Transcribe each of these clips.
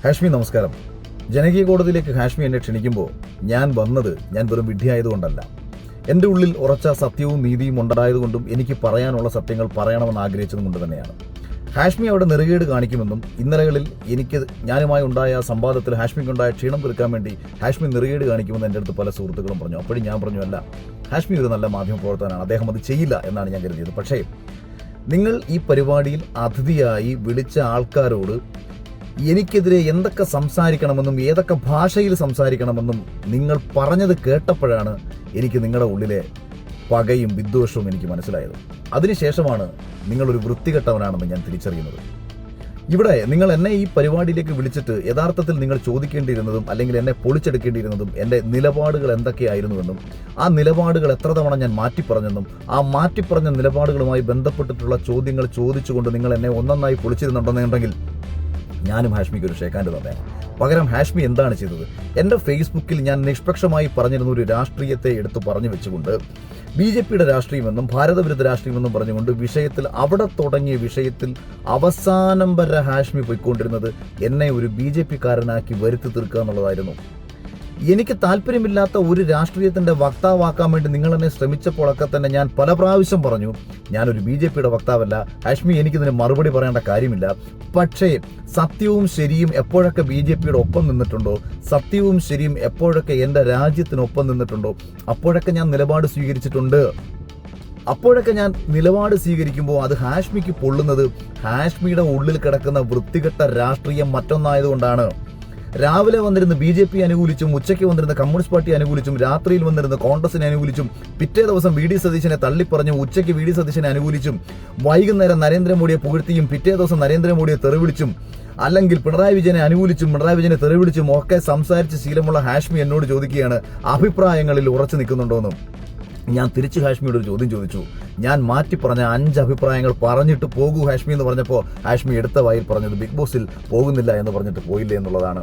ഹാഷ്മി നമസ്കാരം. ജനകീയ കോടതിയിലേക്ക് ഹാഷ്മി എന്നെ ക്ഷണിക്കുമ്പോൾ ഞാൻ വെറും വിഡ്ഢിയായതുകൊണ്ടല്ല. എൻ്റെ ഉള്ളിൽ ഉറച്ച സത്യവും നീതിയും ഉണ്ടായതുകൊണ്ടും എനിക്ക് പറയാനുള്ള സത്യങ്ങൾ പറയണമെന്ന് ആഗ്രഹിച്ചതും കൊണ്ട് തന്നെയാണ്. ഹാഷ്മി അവിടെ നെറുകേട് കാണിക്കുമെന്നും ഇന്നലകളിൽ ഞാനുമായി ഉണ്ടായ സംവാദത്തിൽ ഹാഷ്മിക്കുണ്ടായ ക്ഷീണം തീർക്കാൻ വേണ്ടി ഹാഷ്മി നെറുകേട് കാണിക്കുമെന്ന് എൻ്റെ അടുത്ത് പല സുഹൃത്തുക്കളും പറഞ്ഞു. അപ്പോഴും ഞാൻ പറഞ്ഞു, അല്ല, ഹാഷ്മി ഒരു നല്ല മാധ്യമപ്രവർത്തകനാണ്, അദ്ദേഹം അത് ചെയ്യില്ല എന്നാണ് ഞാൻ കരുതിയത്. പക്ഷേ നിങ്ങൾ ഈ പരിപാടിയിൽ അതിഥിയായി വിളിച്ച ആൾക്കാരോട് എനിക്കെതിരെ എന്തൊക്കെ സംസാരിക്കണമെന്നും ഏതൊക്കെ ഭാഷയിൽ സംസാരിക്കണമെന്നും നിങ്ങൾ പറഞ്ഞത് കേട്ടപ്പോഴാണ് എനിക്ക് നിങ്ങളുടെ ഉള്ളിലെ പകയും വിദ്വേഷവും എനിക്ക് മനസ്സിലായത്. അതിനുശേഷമാണ് നിങ്ങളൊരു വൃത്തികെട്ടവനാണെന്ന് ഞാൻ തിരിച്ചറിയുന്നത്. ഇവിടെ നിങ്ങൾ എന്നെ ഈ പരിപാടിയിലേക്ക് വിളിച്ചിട്ട് യഥാർത്ഥത്തിൽ നിങ്ങൾ ചോദിക്കേണ്ടിയിരുന്നതും അല്ലെങ്കിൽ എന്നെ പൊളിച്ചെടുക്കേണ്ടിയിരുന്നതും എൻ്റെ നിലപാടുകൾ എന്തൊക്കെയായിരുന്നുവെന്നും ആ നിലപാടുകൾ എത്ര തവണ ഞാൻ മാറ്റിപ്പറഞ്ഞെന്നും ആ മാറ്റിപ്പറഞ്ഞ നിലപാടുകളുമായി ബന്ധപ്പെട്ടിട്ടുള്ള ചോദ്യങ്ങൾ ചോദിച്ചുകൊണ്ട് നിങ്ങൾ എന്നെ ഒന്നൊന്നായി പൊളിച്ചിരുന്നുണ്ടെന്നുണ്ടെങ്കിൽ ഞാനും ഹാഷ്മിക്ക് ഒരു ഷേക്കാൻഡ് തന്നെയാണ്. പകരം ഹാഷ്മി എന്താണ് ചെയ്തത്? എൻ്റെ ഫേസ്ബുക്കിൽ ഞാൻ നിഷ്പക്ഷമായി പറഞ്ഞിരുന്ന ഒരു രാഷ്ട്രീയത്തെ എടുത്തു പറഞ്ഞു വെച്ചുകൊണ്ട് BJPയുടെ രാഷ്ട്രീയമെന്നും ഭാരതവിരുദ്ധ രാഷ്ട്രീയമെന്നും പറഞ്ഞുകൊണ്ട് വിഷയത്തിൽ അവിടെ തുടങ്ങിയ വിഷയത്തിൽ അവസാനം വരെ ഹാഷ്മി പോയിക്കൊണ്ടിരുന്നത് എന്നെ ഒരു BJPക്കാരനാക്കി വരുത്തി തീർക്കുക എന്നുള്ളതായിരുന്നു. എനിക്ക് താല്പര്യമില്ലാത്ത ഒരു രാഷ്ട്രീയത്തിന്റെ വക്താവാക്കാൻ വേണ്ടി നിങ്ങൾ എന്നെ ശ്രമിച്ചപ്പോഴൊക്കെ തന്നെ ഞാൻ പല പ്രാവശ്യം പറഞ്ഞു, ഞാനൊരു BJPയുടെ വക്താവല്ല ഹാഷ്മി, എനിക്കിതിന് മറുപടി പറയേണ്ട കാര്യമില്ല. പക്ഷേ സത്യവും ശരിയും എപ്പോഴൊക്കെ BJPയുടെ ഒപ്പം നിന്നിട്ടുണ്ടോ, സത്യവും ശരിയും എപ്പോഴൊക്കെ എൻ്റെ രാജ്യത്തിനൊപ്പം നിന്നിട്ടുണ്ടോ, അപ്പോഴൊക്കെ ഞാൻ നിലപാട് സ്വീകരിച്ചിട്ടുണ്ട്. അപ്പോഴൊക്കെ ഞാൻ നിലപാട് സ്വീകരിക്കുമ്പോൾ അത് ഹാഷ്മിക്ക് പൊള്ളുന്നത് ഹാഷ്മിയുടെ ഉള്ളിൽ കിടക്കുന്ന വൃത്തികെട്ട രാഷ്ട്രീയം മറ്റൊന്നായതുകൊണ്ടാണ്. രാവിലെ വന്നിരുന്ന് BJP അനുകൂലിച്ചും ഉച്ചയ്ക്ക് വന്നിരുന്ന കമ്മ്യൂണിസ്റ്റ് പാർട്ടി അനുകൂലിച്ചും രാത്രിയിൽ വന്നിരുന്ന കോൺഗ്രസിനെ അനുകൂലിച്ചും പിറ്റേ ദിവസം VD സതീശനെ തള്ളിപ്പറഞ്ഞും ഉച്ചയ്ക്ക് VD സതീശനെ അനുകൂലിച്ചും വൈകുന്നേരം നരേന്ദ്രമോദിയെ പുകഴ്ത്തിയും പിറ്റേ ദിവസം നരേന്ദ്രമോദിയെ തെറിവിളിച്ചും അല്ലെങ്കിൽ പിണറായി വിജയനെ അനുകൂലിച്ചും പിണറായി വിജയനെ തെറിവിളിച്ചും ഒക്കെ സംസാരിച്ച് ശീലമുള്ള ഹാഷ്മി എന്നോട് ചോദിക്കുകയാണ് അഭിപ്രായങ്ങളിൽ ഉറച്ചു നിൽക്കുന്നുണ്ടോയെന്നും. ഞാൻ തിരിച്ച് ഹാഷ്മിയോട് ഒരു ചോദ്യം ചോദിച്ചു. ഞാൻ മാറ്റി പറഞ്ഞ 5 അഭിപ്രായങ്ങൾ പറഞ്ഞിട്ട് പോകൂ ഹാഷ്മി എന്ന് പറഞ്ഞപ്പോൾ ഹാഷ്മി എടുത്ത വായിൽ പറഞ്ഞത് ബിഗ് ബോസിൽ പോകുന്നില്ല എന്ന് പറഞ്ഞിട്ട് പോയില്ലേ എന്നുള്ളതാണ്.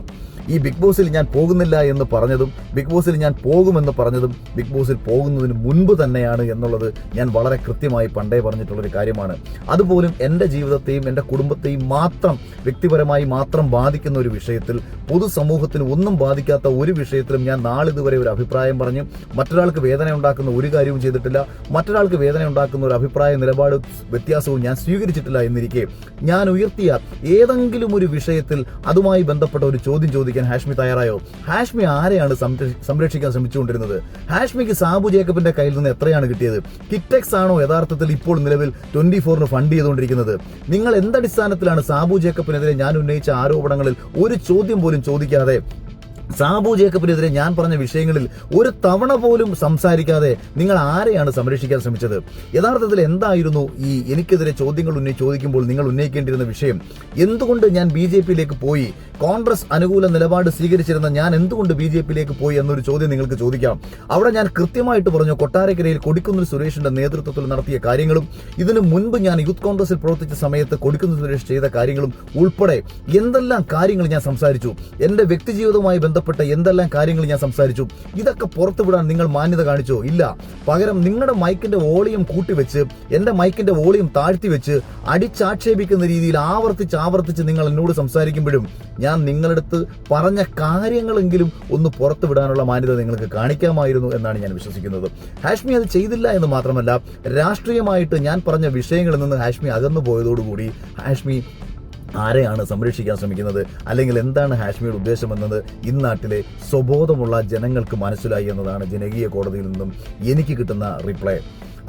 ഈ ബിഗ് ബോസിൽ ഞാൻ പോകുന്നില്ല എന്ന് പറഞ്ഞതും ബിഗ് ബോസിൽ ഞാൻ പോകുമെന്ന് പറഞ്ഞതും ബിഗ് ബോസിൽ പോകുന്നതിന് മുൻപ് തന്നെയാണ് എന്നുള്ളത് ഞാൻ വളരെ കൃത്യമായി പണ്ടേ പറഞ്ഞിട്ടുള്ളൊരു കാര്യമാണ്. അതുപോലും എൻ്റെ ജീവിതത്തെയും എൻ്റെ കുടുംബത്തെയും മാത്രം വ്യക്തിപരമായി മാത്രം ബാധിക്കുന്ന ഒരു വിഷയത്തിൽ, പൊതുസമൂഹത്തിന് ഒന്നും ബാധിക്കാത്ത ഒരു വിഷയത്തിലും ഞാൻ നാളിതുവരെ ഒരു അഭിപ്രായം പറഞ്ഞു മറ്റൊരാൾക്ക് വേദന ഉണ്ടാക്കുന്ന ഒരു കാര്യവും ചെയ്തിട്ടില്ല. മറ്റൊരാൾക്ക് വേദന ഉണ്ടാക്കുന്ന ഒരു അഭിപ്രായ നിലപാട് വ്യത്യാസവും ഞാൻ സ്വീകരിച്ചിട്ടില്ല എന്നിരിക്കെ ഞാൻ ഉയർത്തിയ ഏതെങ്കിലും ഒരു വിഷയത്തിൽ അതുമായി ബന്ധപ്പെട്ട ഒരു ചോദ്യം ചോദിക്കാൻ ഹാഷ്മി തയ്യാറായോ? ഹാഷ്മി ആരെയാണ് സംരക്ഷിക്കാൻ ശ്രമിച്ചുകൊണ്ടിരുന്നത്? ഹാഷ്മിക്ക് സാബു ജേക്കബിന്റെ കയ്യിൽ നിന്ന് എത്രയാണ് കിട്ടിയത്? കിറ്റെക്സ് ആണോ യഥാർത്ഥത്തിൽ ഇപ്പോൾ നിലവിൽ 24ന് ഫണ്ട് ചെയ്തുകൊണ്ടിരിക്കുന്നത്? നിങ്ങൾ എന്തടിസ്ഥാനത്തിലാണ് സാബു ജേക്കബിനെതിരെ ഞാൻ ഉന്നയിച്ച ആരോപണങ്ങളിൽ ഒരു ചോദ്യം പോലും ചോദിക്കാതെ, സാബു ജേക്കബിനെതിരെ ഞാൻ പറഞ്ഞ വിഷയങ്ങളിൽ ഒരു തവണ പോലും സംസാരിക്കാതെ നിങ്ങൾ ആരെയാണ് സംരക്ഷിക്കാൻ ശ്രമിച്ചത്? യഥാർത്ഥത്തിൽ എന്തായിരുന്നു ഈ എനിക്കെതിരെ ചോദ്യങ്ങൾ ചോദിക്കുമ്പോൾ നിങ്ങൾ ഉന്നയിക്കേണ്ടിരുന്ന വിഷയം? എന്തുകൊണ്ട് ഞാൻ BJPയിലേക്ക് പോയി? കോൺഗ്രസ് അനുകൂല നിലപാട് സ്വീകരിച്ചിരുന്ന ഞാൻ എന്തുകൊണ്ട് BJPയിലേക്ക് പോയി എന്നൊരു ചോദ്യം നിങ്ങൾക്ക് ചോദിക്കാം. അവിടെ ഞാൻ കൃത്യമായിട്ട് പറഞ്ഞു, കൊട്ടാരക്കരയിൽ കൊടിക്കുന്നിൽ സുരേഷിന്റെ നേതൃത്വത്തിൽ നടത്തിയ കാര്യങ്ങളും ഇതിനു മുൻപ് ഞാൻ യൂത്ത് കോൺഗ്രസിൽ പ്രവർത്തിച്ച സമയത്ത് കൊടിക്കുന്നിൽ സുരേഷ് ചെയ്ത കാര്യങ്ങളും ഉൾപ്പെടെ എന്തെല്ലാം കാര്യങ്ങൾ ഞാൻ സംസാരിച്ചു, എൻ്റെ വ്യക്തിജീവിതവുമായി ബന്ധപ്പെട്ട എന്തെല്ലാം കാര്യങ്ങൾ ഞാൻ സംസാരിച്ചു. ഇതൊക്കെ പുറത്തുവിടാൻ നിങ്ങൾ മാന്യത കാണിച്ചോ? ഇല്ല. പകരം നിങ്ങളുടെ മൈക്കിന്റെ വോളിയം കൂട്ടിവെച്ച് എൻ്റെ മൈക്കിന്റെ വോളിയം താഴ്ത്തി വെച്ച് അടിച്ചാക്ഷേപിക്കുന്ന രീതിയിൽ ആവർത്തിച്ച് നിങ്ങൾ എന്നോട് സംസാരിക്കുമ്പോഴും ഞാൻ നിങ്ങളടുത്ത് പറഞ്ഞ കാര്യങ്ങളെങ്കിലും ഒന്ന് പുറത്തുവിടാനുള്ള മാന്യത നിങ്ങൾക്ക് കാണിക്കാമായിരുന്നു എന്നാണ് ഞാൻ വിശ്വസിക്കുന്നത്. ഹാഷ്മി അത് ചെയ്തില്ല എന്ന് മാത്രമല്ല, രാഷ്ട്രീയമായിട്ട് ഞാൻ പറഞ്ഞ വിഷയങ്ങളിൽ നിന്ന് ഹാഷ്മി അകന്നു പോയതോടുകൂടി ഹാഷ്മി ആരെയാണ് സംരക്ഷിക്കാൻ ശ്രമിക്കുന്നത്, അല്ലെങ്കിൽ എന്താണ് ഹാഷ്മിയുടെ ഉദ്ദേശമെന്നത് ഇന്നാട്ടിലെ സ്വബോധമുള്ള ജനങ്ങൾക്ക് മനസ്സിലായി എന്നതാണ് ജനകീയ കോടതിയിൽ നിന്നും എനിക്ക് കിട്ടുന്ന റിപ്ലൈ.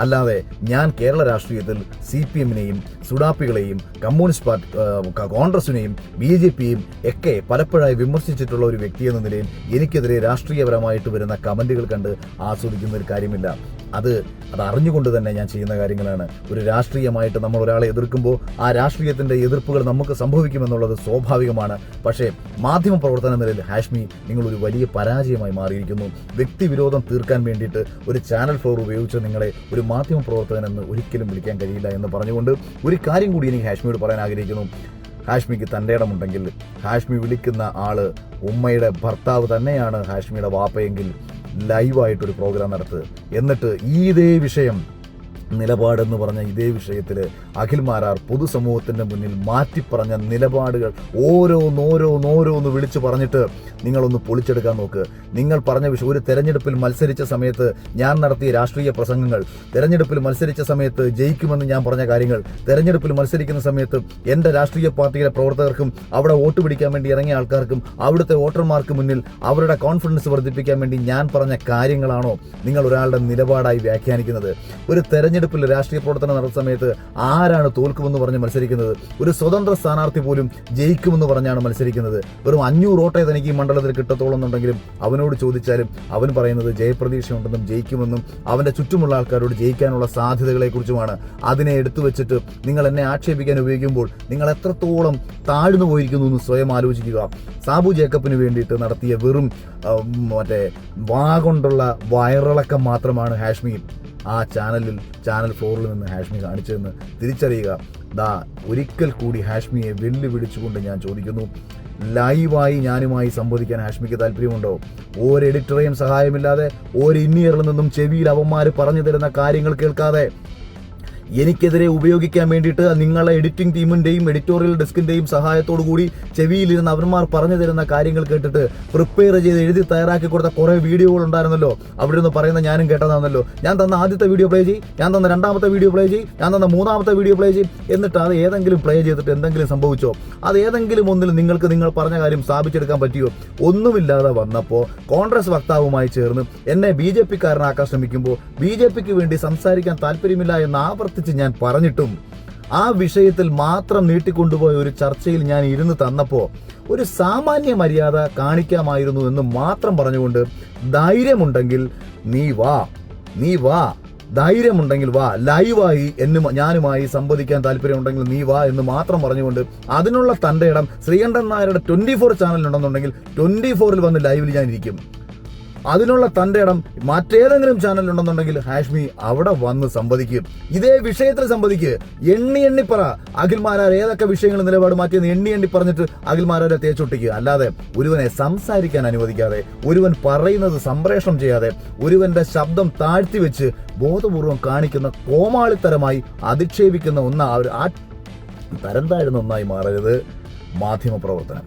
അല്ലാതെ ഞാൻ കേരള രാഷ്ട്രീയത്തിൽ CPMനെയും സുഡാപ്പികളെയും കമ്മ്യൂണിസ്റ്റ് പാർട്ടി കോൺഗ്രസിനെയും BJPയെയും ഒക്കെ പലപ്പോഴായി വിമർശിച്ചിട്ടുള്ള ഒരു വ്യക്തി എന്ന നിലയിൽ എനിക്കെതിരെ രാഷ്ട്രീയപരമായിട്ട് വരുന്ന കമന്റുകൾ കണ്ട് ആസ്വദിക്കുന്ന ഒരു കാര്യമില്ല. അത് അറിഞ്ഞുകൊണ്ട് തന്നെ ഞാൻ ചെയ്യുന്ന കാര്യങ്ങളാണ്. ഒരു രാഷ്ട്രീയമായിട്ട് നമ്മൾ ഒരാളെ എതിർക്കുമ്പോൾ ആ രാഷ്ട്രീയത്തിന്റെ എതിർപ്പുകൾ നമുക്ക് സംഭവിക്കുമെന്നുള്ളത് സ്വാഭാവികമാണ്. പക്ഷേ മാധ്യമ പ്രവർത്തന നിലയിൽ ഹാഷ്മി നിങ്ങളൊരു വലിയ പരാജയമായി മാറിയിരിക്കുന്നു. വ്യക്തിവിരോധം തീർക്കാൻ വേണ്ടിയിട്ട് ഒരു ചാനൽ ഫ്ലോർ ഉപയോഗിച്ച് നിങ്ങളെ ഒരു മാധ്യമ പ്രവർത്തകൻ എന്ന് ഒരിക്കലും വിളിക്കാൻ കഴിയില്ല എന്ന് പറഞ്ഞുകൊണ്ട് ഒരു കാര്യം കൂടി എനിക്ക് ഹാഷ്മിയോട് പറയാൻ ആഗ്രഹിക്കുന്നു. ഹാഷ്മിക്ക് തൻ്റെ ഇടമുണ്ടെങ്കിൽ ഹാഷ്മി വിളിക്കുന്ന ആള് ഉമ്മയുടെ ഭർത്താവ് തന്നെയാണ് ഹാഷ്മിയുടെ വാപ്പയെങ്കിൽ ലൈവായിട്ടൊരു പ്രോഗ്രാം നടത്തുക. എന്നിട്ട് ഇതേ വിഷയം നിലപാടെന്ന് പറഞ്ഞ ഇതേ വിഷയത്തിൽ അഖിൽ മാരാർ പൊതുസമൂഹത്തിൻ്റെ മുന്നിൽ മാറ്റിപ്പറഞ്ഞ നിലപാടുകൾ ഓരോന്നോരോന്നോരോന്ന് വിളിച്ചു പറഞ്ഞിട്ട് നിങ്ങളൊന്ന് പൊളിച്ചെടുക്കാൻ നോക്ക്. നിങ്ങൾ പറഞ്ഞ വിഷയം, ഒരു തെരഞ്ഞെടുപ്പിൽ മത്സരിച്ച സമയത്ത് ഞാൻ നടത്തിയ രാഷ്ട്രീയ പ്രസംഗങ്ങൾ, തെരഞ്ഞെടുപ്പിൽ മത്സരിച്ച സമയത്ത് ജയിക്കുമെന്ന് ഞാൻ പറഞ്ഞ കാര്യങ്ങൾ, തെരഞ്ഞെടുപ്പിൽ മത്സരിക്കുന്ന സമയത്ത് എൻ്റെ രാഷ്ട്രീയ പാർട്ടിയിലെ പ്രവർത്തകർക്കും അവിടെ വോട്ട് പിടിക്കാൻ വേണ്ടി ഇറങ്ങിയ ആൾക്കാർക്കും അവിടുത്തെ വോട്ടർമാർക്ക് മുന്നിൽ അവരുടെ കോൺഫിഡൻസ് വർദ്ധിപ്പിക്കാൻ വേണ്ടി ഞാൻ പറഞ്ഞ കാര്യങ്ങളാണോ നിങ്ങൾ ഒരാളുടെ നിലപാടായി വ്യാഖ്യാനിക്കുന്നത്? ഒരു തെരഞ്ഞെടുപ്പിൽ രാഷ്ട്രീയ പ്രവർത്തനം നടത്തുന്ന സമയത്ത് ആരാണ് തോൽക്കുമെന്ന് പറഞ്ഞ് മത്സരിക്കുന്നത്? ഒരു സ്വതന്ത്ര സ്ഥാനാർത്ഥി പോലും ജയിക്കുമെന്ന് പറഞ്ഞാണ് മത്സരിക്കുന്നത്. വെറും 500 വോട്ടേ തനിക്ക് ഈ മണ്ഡലത്തിൽ കിട്ടത്തോളം എന്നുണ്ടെങ്കിലും അവനോട് ചോദിച്ചാലും അവൻ പറയുന്നത് ജയപ്രതീക്ഷയുണ്ടെന്നും ജയിക്കുമെന്നും അവൻ്റെ ചുറ്റുമുള്ള ആൾക്കാരോട് ജയിക്കാനുള്ള സാധ്യതകളെക്കുറിച്ചുമാണ്. അതിനെ എടുത്തു വെച്ചിട്ട് നിങ്ങൾ എന്നെ ആക്ഷേപിക്കാൻ ഉപയോഗിക്കുമ്പോൾ നിങ്ങൾ എത്രത്തോളം താഴ്ന്നു പോയിരിക്കുന്നു എന്ന് സ്വയം ആലോചിക്കുക. സാബു ജേക്കബിന് വേണ്ടിയിട്ട് നടത്തിയ വെറും വാ കൊണ്ടുള്ള വയറിളക്കം മാത്രമാണ് ഹാഷ്മി ആ ചാനൽ 4 നിന്ന് ഹാഷ്മി കാണിച്ചതെന്ന് തിരിച്ചറിയുക. ഒരിക്കൽ കൂടി ഹാഷ്മിയെ വെല്ലുവിളിച്ചുകൊണ്ട് ഞാൻ ചോദിക്കുന്നു, ലൈവായി ഞാനുമായി സംവദിക്കാൻ ഹാഷ്മിക്ക് താല്പര്യമുണ്ടോ? ഒരു എഡിറ്ററേയും സഹായമില്ലാതെ, ഒരു ഇന്നിയറിൽ നിന്നും ചെവിയിൽ അവന്മാർ പറഞ്ഞു തരുന്ന കാര്യങ്ങൾ കേൾക്കാതെ എനിക്കെതിരെ ഉപയോഗിക്കാൻ വേണ്ടിയിട്ട് നിങ്ങളെ എഡിറ്റിംഗ് ടീമിൻ്റെയും എഡിറ്റോറിയൽ ഡെസ്കിൻ്റെയും സഹായത്തോടു കൂടി ചെവിയിലിരുന്ന് അവന്മാർ പറഞ്ഞു തരുന്ന കാര്യങ്ങൾ കേട്ടിട്ട് പ്രിപ്പയർ ചെയ്ത് എഴുതി തയ്യാറാക്കി കൊടുത്ത കുറേ വീഡിയോകൾ ഉണ്ടായിരുന്നല്ലോ. അവിടെ നിന്ന് പറയുന്ന ഞാനും കേട്ടതാണല്ലോ. ഞാൻ തന്ന ആദ്യത്തെ വീഡിയോ പ്ലേ ചെയ്യും, ഞാൻ തന്ന രണ്ടാമത്തെ വീഡിയോ പ്ലേ ചെയ്യും, ഞാൻ തന്ന മൂന്നാമത്തെ വീഡിയോ പ്ലേ ചെയ്യും. എന്നിട്ട് അത് ഏതെങ്കിലും പ്ലേ ചെയ്തിട്ട് എന്തെങ്കിലും സംഭവിച്ചോ? അത് ഏതെങ്കിലും ഒന്നിൽ നിങ്ങൾ പറഞ്ഞ കാര്യം സ്ഥാപിച്ചെടുക്കാൻ പറ്റിയോ? ഒന്നുമില്ലാതെ വന്നപ്പോൾ കോൺഗ്രസ് വക്താവുമായി ചേർന്ന് എന്നെ BJP-കാരനാക്കാൻ ശ്രമിക്കുമ്പോൾ BJP-ക്ക് വേണ്ടി സംസാരിക്കാൻ താല്പര്യമില്ല എന്ന് ആവർത്തിച്ച് ഞാൻ പറഞ്ഞിട്ടും ആ വിഷയത്തിൽ മാത്രം നീട്ടിക്കൊണ്ടുപോയ ഒരു ചർച്ചയിൽ ഞാൻ ഇരുന്ന് തന്നപ്പോൾ ഒരു സാമാന്യ മര്യാദ കാണിക്കാമായിരുന്നു എന്ന് മാത്രം പറഞ്ഞുകൊണ്ട് ധൈര്യമുണ്ടെങ്കിൽ നീ വാ ധൈര്യമുണ്ടെങ്കിൽ വാ, ലൈവായി ഞാനുമായി സംവദിക്കാൻ താല്പര്യമുണ്ടെങ്കിൽ നീ വാ എന്ന് മാത്രം പറഞ്ഞുകൊണ്ട് അതിനുള്ള തൻ്റെ ഇടം ശ്രീകണ്ഠൻ നായരുടെ 24 ചാനലിലുണ്ടെന്നുണ്ടെങ്കിൽ 24-ൽ വന്ന് ലൈവിൽ ഞാൻ ഇരിക്കും. അതിനുള്ള തൻ്റെ ഇടം മറ്റേതെങ്കിലും ചാനലുണ്ടെന്നുണ്ടെങ്കിൽ ഹാഷ്മി അവിടെ വന്ന് സംവദിക്കും. ഇതേ വിഷയത്തിൽ സംവദിക്കുക. എണ്ണി പറ അഖിൽ മാരാർ ഏതൊക്കെ വിഷയങ്ങൾ നിലപാട് മാറ്റിയെന്ന് എണ്ണി പറഞ്ഞിട്ട് അഖിൽ മാരാരെ തേച്ചൊട്ടിക്കുക. അല്ലാതെ ഒരുവനെ സംസാരിക്കാൻ അനുവദിക്കാതെ, ഒരുവൻ പറയുന്നത് സംപ്രേഷണം ചെയ്യാതെ, ഒരുവന്റെ ശബ്ദം താഴ്ത്തി വെച്ച് ബോധപൂർവം കാണിക്കുന്ന കോമാളിത്തരമായി അധിക്ഷേപിക്കുന്ന തരം താഴുന്ന ഒന്നായി മാറരുത് മാധ്യമപ്രവർത്തനം.